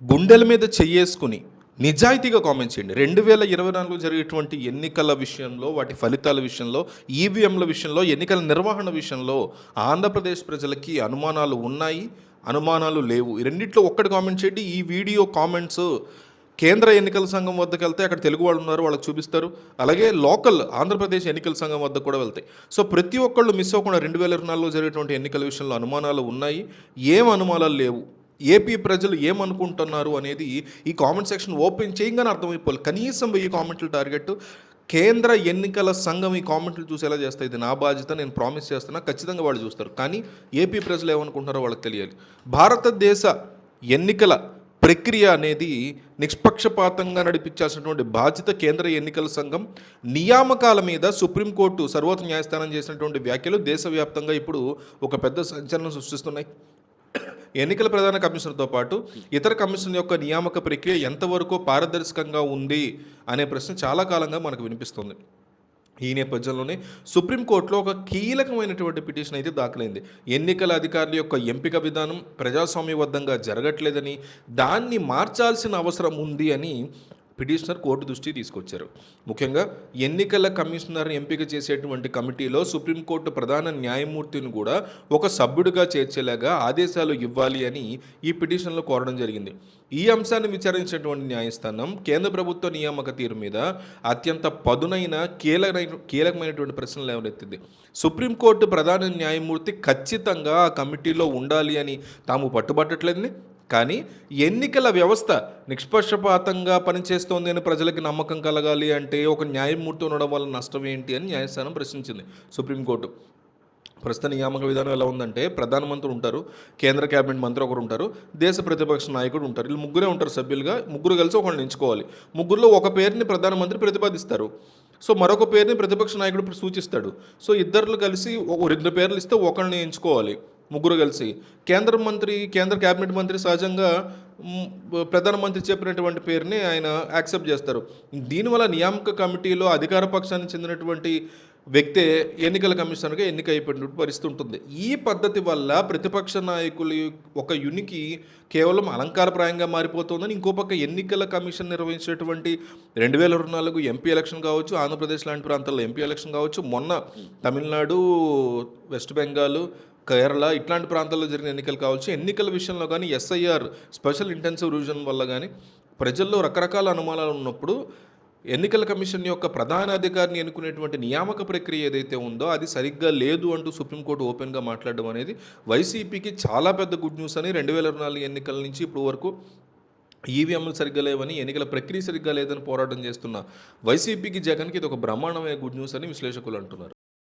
గుండెల మీద చెయ్యేసుకుని నిజాయితీగా కామెంట్ చేయండి. 2024లో జరిగేటువంటి ఎన్నికల విషయంలో, వాటి ఫలితాల విషయంలో, ఈవీఎంల విషయంలో, ఎన్నికల నిర్వహణ విషయంలో ఆంధ్రప్రదేశ్ ప్రజలకి అనుమానాలు ఉన్నాయి, అనుమానాలు లేవు. ఈ రెండిట్లో ఒక్కటి కామెంట్ చేయండి. ఈ వీడియో కామెంట్స్ కేంద్ర ఎన్నికల సంఘం వద్దకు వెళ్తే అక్కడ తెలుగు వాళ్ళు ఉన్నారు, వాళ్ళకి చూపిస్తారు. అలాగే లోకల్ ఆంధ్రప్రదేశ్ ఎన్నికల సంఘం వద్దకు కూడా వెళ్తాయి. సో ప్రతి ఒక్కళ్ళు మిస్ అవ్వకుండా 2024లో జరిగేటువంటి ఎన్నికల విషయంలో అనుమానాలు ఉన్నాయి, ఏం అనుమానాలు లేవు, ఏపీ ప్రజలు ఏమనుకుంటున్నారు అనేది ఈ కామెంట్ సెక్షన్ ఓపెన్ చేయగానే అర్థమైపోవాలి. కనీసం 1000 కామెంట్లు టార్గెట్. కేంద్ర ఎన్నికల సంఘం ఈ కామెంట్లు చూసేలా చేస్తాయి. ఇది నా బాధ్యత, నేను ప్రామిస్ చేస్తున్నా. ఖచ్చితంగా వాళ్ళు చూస్తారు. కానీ ఏపీ ప్రజలు ఏమనుకుంటున్నారో వాళ్ళకి తెలియాలి. భారతదేశ ఎన్నికల ప్రక్రియ అనేది నిష్పక్షపాతంగా నడిపించాల్సినటువంటి బాధ్యత కేంద్ర ఎన్నికల సంఘం. నియామకాల మీద సుప్రీంకోర్టు సర్వోన్నత న్యాయస్థానం చేసినటువంటి వ్యాఖ్యలు దేశవ్యాప్తంగా ఇప్పుడు ఒక పెద్ద సంచలనం సృష్టిస్తున్నాయి. ఎన్నికల ప్రధాన కమిషనర్తో పాటు ఇతర కమిషనర్ యొక్క నియామక ప్రక్రియ ఎంతవరకు పారదర్శకంగా ఉంది అనే ప్రశ్న చాలా కాలంగా మనకు వినిపిస్తుంది. ఈ నేపథ్యంలోనే సుప్రీంకోర్టులో ఒక కీలకమైనటువంటి పిటిషన్ అయితే దాఖలైంది. ఎన్నికల అధికారుల యొక్క ఎంపిక విధానం ప్రజాస్వామ్యబద్ధంగా జరగట్లేదని, దాన్ని మార్చాల్సిన అవసరం ఉంది అని పిటిషనర్ కోర్టు దృష్టికి తీసుకొచ్చారు. ముఖ్యంగా ఎన్నికల కమిషనర్ ఎంపిక చేసేటువంటి కమిటీలో సుప్రీంకోర్టు ప్రధాన న్యాయమూర్తిని కూడా ఒక సభ్యుడిగా చేర్చేలాగా ఆదేశాలు ఇవ్వాలి అని ఈ పిటిషన్లో కోరడం జరిగింది. ఈ అంశాన్ని విచారించినటువంటి న్యాయస్థానం కేంద్ర ప్రభుత్వ నియామక తీరు మీద అత్యంత పదునైన కీలకమైనటువంటి ప్రశ్నలు లేవనెత్తింది. సుప్రీంకోర్టు ప్రధాన న్యాయమూర్తి ఖచ్చితంగా ఆ కమిటీలో ఉండాలి అని తాము పట్టుబట్టట్లేదని, కానీ ఎన్నికల వ్యవస్థ నిష్పక్షపాతంగా పనిచేస్తోంది అని ప్రజలకి నమ్మకం కలగాలి అంటే ఒక న్యాయమూర్తి ఉండడం వల్ల నష్టం ఏంటి అని న్యాయస్థానం ప్రశ్నించింది సుప్రీంకోర్టు. ప్రస్తుత నియామక విధానం ఎలా ఉందంటే, ప్రధానమంత్రి ఉంటారు, కేంద్ర కేబినెట్ మంత్రి ఒకరు ఉంటారు, దేశ ప్రతిపక్ష నాయకుడు ఉంటారు. వీళ్ళు ముగ్గురే ఉంటారు సభ్యులుగా. ముగ్గురు కలిసి ఒకళ్ళని ఎంచుకోవాలి. ముగ్గురులో ఒక పేరుని ప్రధానమంత్రి ప్రతిపాదిస్తారు. సో మరొక పేరుని ప్రతిపక్ష నాయకుడు సూచిస్తాడు. సో ఇద్దరు కలిసి 2 పేర్లు ఇస్తే ఒకరిని ఎంచుకోవాలి. ముగ్గురు కలిసి కేంద్ర కేబినెట్ మంత్రి సహజంగా ప్రధానమంత్రి చెప్పినటువంటి పేరుని ఆయన యాక్సెప్ట్ చేస్తారు. దీనివల్ల నియామక కమిటీలో అధికార పక్షానికి చెందినటువంటి వ్యక్తే ఎన్నికల కమిషనర్గా ఎన్నిక అయిపోయినటువంటి పరిస్థితి ఉంటుంది. ఈ పద్ధతి వల్ల ప్రతిపక్ష నాయకులు ఒక యునికి కేవలం అలంకారప్రాయంగా మారిపోతుందని, ఇంకో పక్క ఎన్నికల కమిషన్ నిర్వహించేటువంటి 2024 ఎంపీ ఎలక్షన్ కావచ్చు, ఆంధ్రప్రదేశ్ లాంటి ప్రాంతాల్లో ఎంపీ ఎలక్షన్ కావచ్చు, మొన్న తమిళనాడు, వెస్ట్ బెంగాల్, కేరళ ఇట్లాంటి ప్రాంతాల్లో జరిగిన ఎన్నికలు కావచ్చు, ఎన్నికల విషయంలో కానీ ఎస్ఐఆర్ స్పెషల్ ఇంటెన్సివ్ రివిజన్ వల్ల కానీ ప్రజల్లో రకరకాల అనుమానాలు ఉన్నప్పుడు ఎన్నికల కమిషన్ యొక్క ప్రధాన అధికారిని ఎన్నుకునేటువంటి నియామక ప్రక్రియ ఏదైతే ఉందో అది సరిగ్గా లేదు అంటూ సుప్రీంకోర్టు ఓపెన్గా మాట్లాడడం అనేది వైసీపీకి చాలా పెద్ద గుడ్ న్యూస్ అని. 2024 ఎన్నికల నుంచి ఇప్పుడు వరకు ఈవీఎంలు సరిగ్గా లేవని, ఎన్నికల ప్రక్రియ సరిగ్గా లేదని పోరాటం చేస్తున్న వైసీపీకి, జగన్కి ఇది ఒక బ్రహ్మాండమైన గుడ్ న్యూస్ అని విశ్లేషకులు అంటున్నారు.